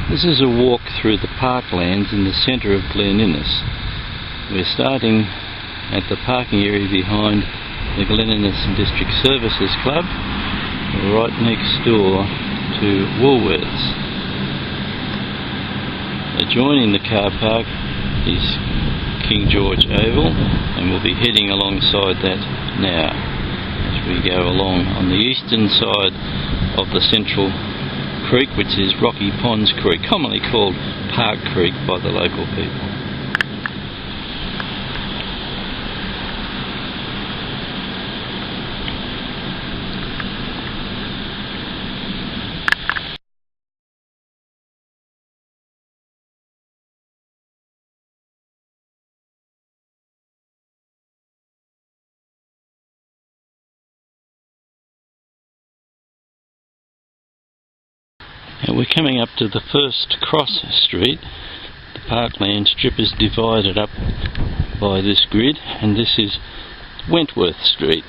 This is a walk through the Parklands in the centre of Glen Innes. We're starting at the parking area behind the Glen Innes District Services Club, right next door to Woolworths. Adjoining the car park is King George Oval, and we'll be heading alongside that now as we go along on the eastern side of the central creek, which is Rocky Ponds Creek, commonly called Park Creek by the local people. Now we're coming up to the first cross street. The Parkland strip is divided up by this grid, and this is Wentworth Street.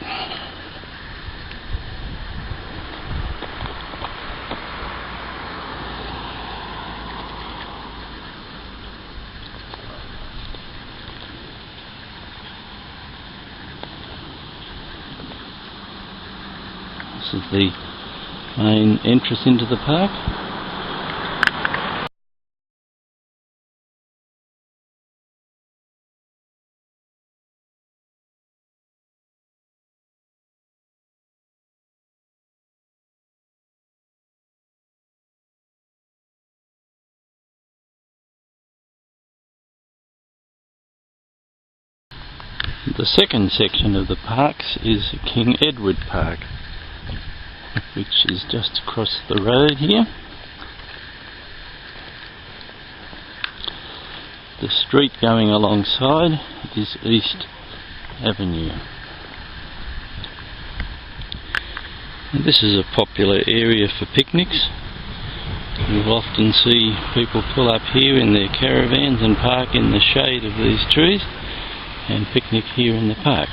This is the main entrance into the park. The second section of the parks is King Edward Park, which is just across the road here. The street going alongside is East Avenue. And this is a popular area for picnics. You'll often see people pull up here in their caravans and park in the shade of these trees and picnic here in the park.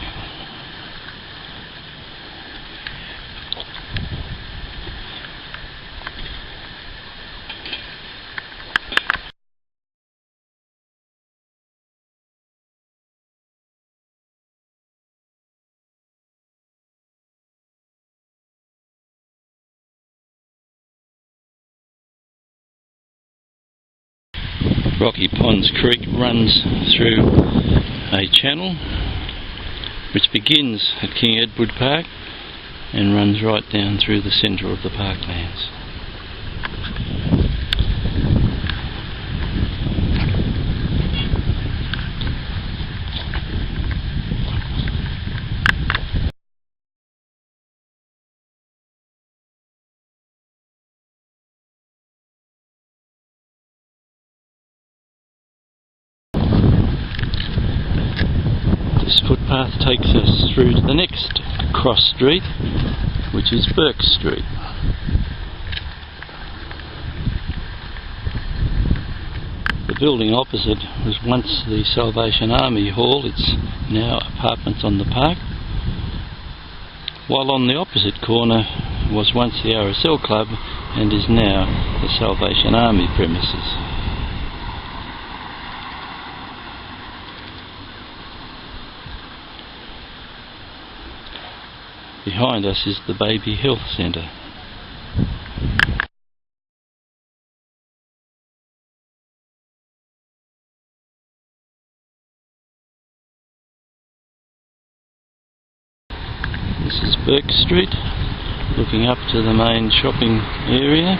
Rocky Ponds Creek runs through a channel which begins at King Edward Park and runs right down through the centre of the Parklands. This footpath takes us through to the next cross street, which is Burke Street. The building opposite was once the Salvation Army Hall. It's now apartments on the park, while on the opposite corner was once the RSL Club and is now the Salvation Army premises. Behind us is the Baby Health Centre. This is Burke Street, looking up to the main shopping area.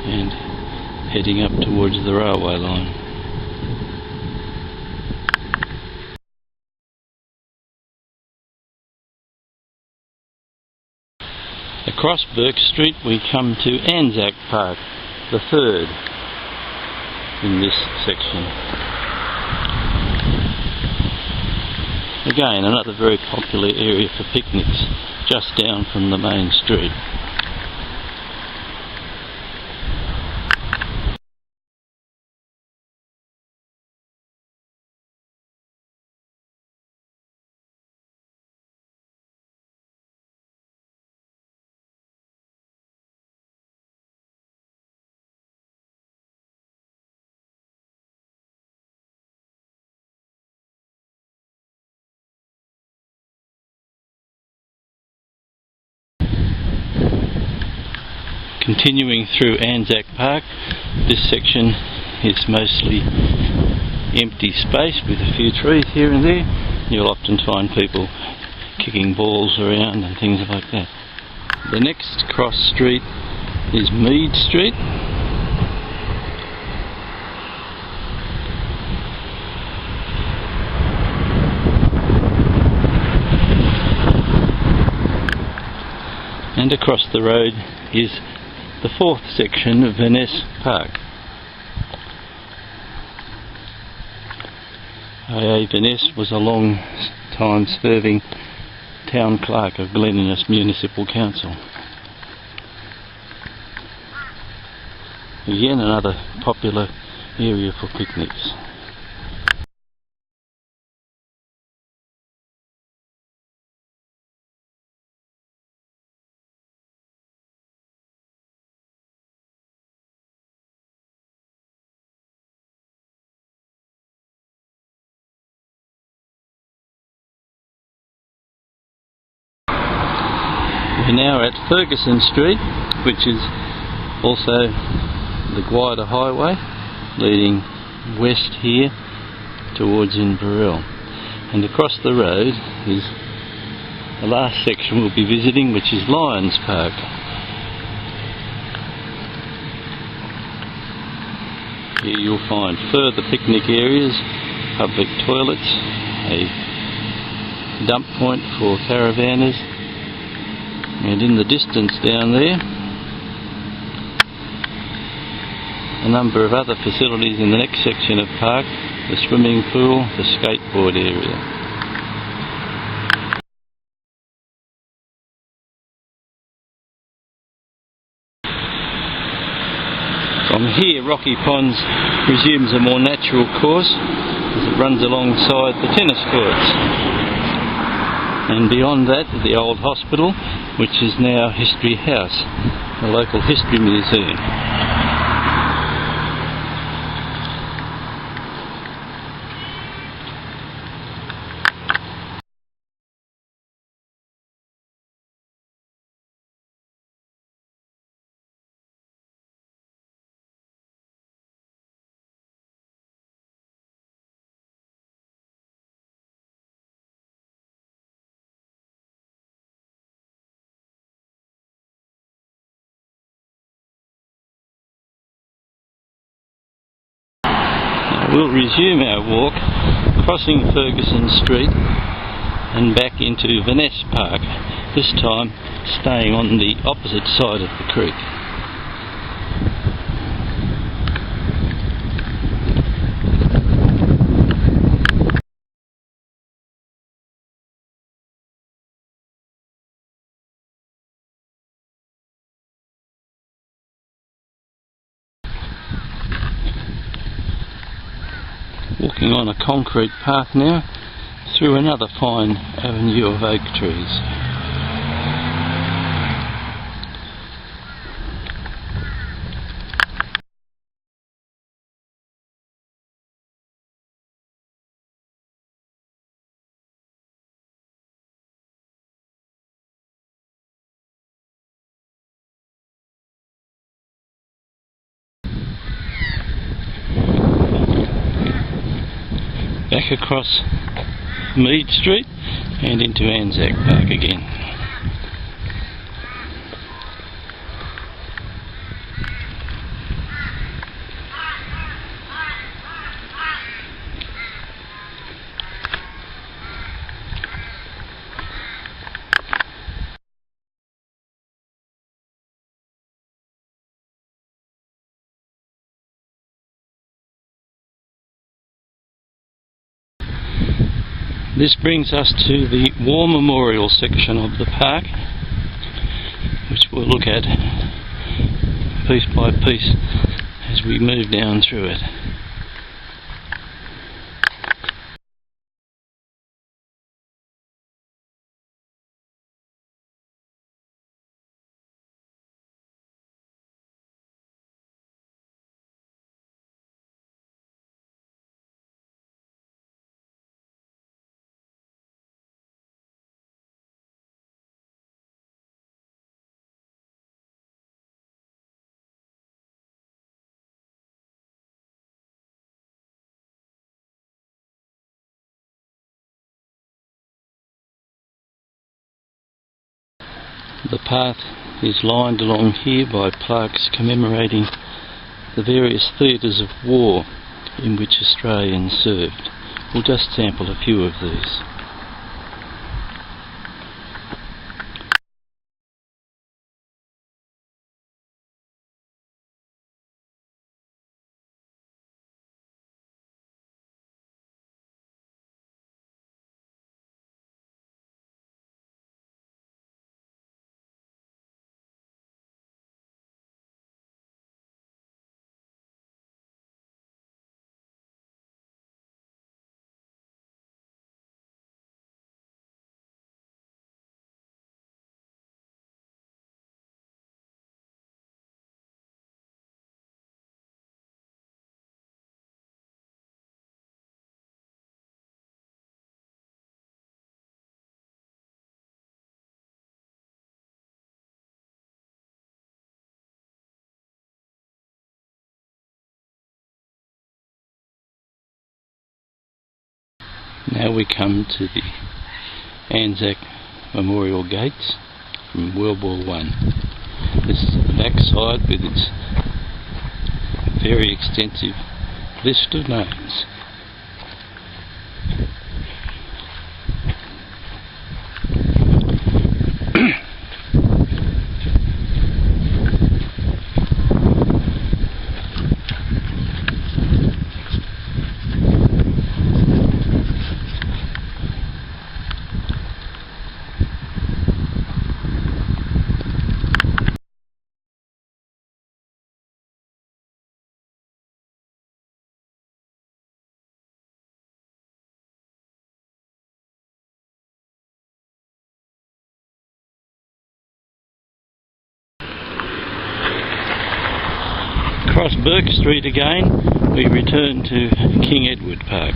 And heading up towards the railway line. Across Burke Street we come to Anzac Park, the third in this section. Again, another very popular area for picnics, just down from the main street. continuing through Anzac Park. This section is mostly empty space with a few trees here and there. You'll often find people kicking balls around and things like that. The next cross street is Mead Street. And across the road is the fourth section of Vanessa Park. A.A. Vanessa was a long time serving town clerk of Glen Innes Municipal Council. Again, another popular area for picnics. We're now at Ferguson Street, which is also the Guida Highway leading west here towards Inverell. And across the road is the last section we'll be visiting, which is Lions Park. Here you'll find further picnic areas, public toilets, a dump point for caravanners, and in the distance down there a number of other facilities in the next section of park, the swimming pool, the skateboard area. From here Rocky Ponds resumes a more natural course as it runs alongside the tennis courts. And beyond that, the old hospital, which is now History House, a local history museum. We'll resume our walk, crossing Ferguson Street and back into Vanessa Park, this time staying on the opposite side of the creek. Walking on a concrete path now through another fine avenue of oak trees. Back across Mead Street and into Anzac Park again. This brings us to the War Memorial section of the park, which we'll look at piece by piece as we move down through it. The path is lined along here by plaques commemorating the various theatres of war in which Australians served. We'll just sample a few of these. Now we come to the Anzac Memorial Gates from World War I. This is the back side with its very extensive list of names. Across Burke Street again, we return to King Edward Park.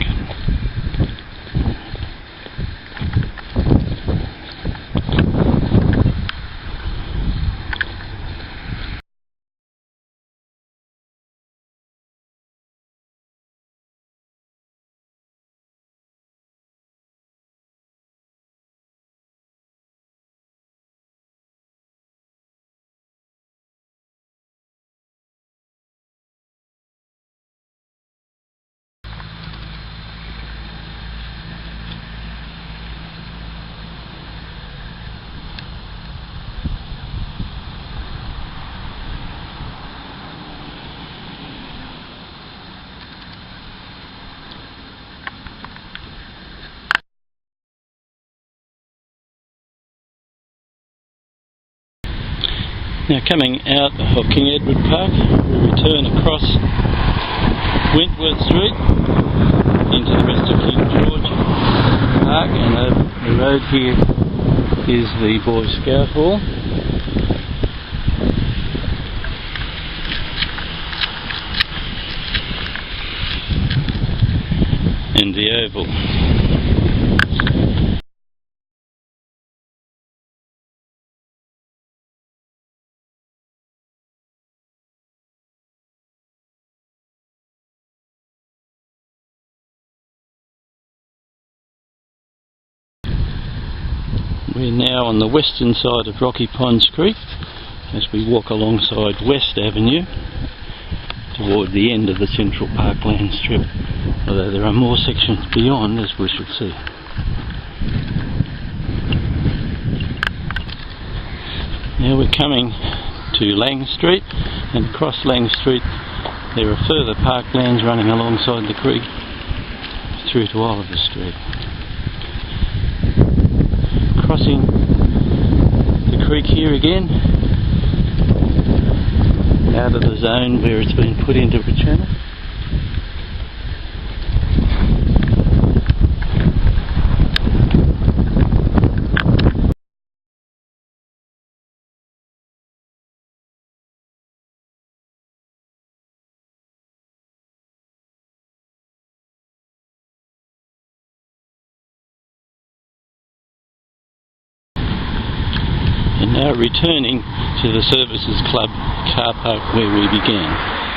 Now coming out of King Edward Park, we return across Wentworth Street into the rest of King George Park, and over the road here is the Boy Scout Hall. And the Oval. We're now on the western side of Rocky Ponds Creek as we walk alongside West Avenue toward the end of the Central Parkland strip, although there are more sections beyond, as we shall see. Now we're coming to Lang Street, and across Lang Street there are further parklands running alongside the creek through to Oliver Street. Crossing the creek here again, out of the zone where it's been put into a channel. And now returning to the Services Club car park where we began.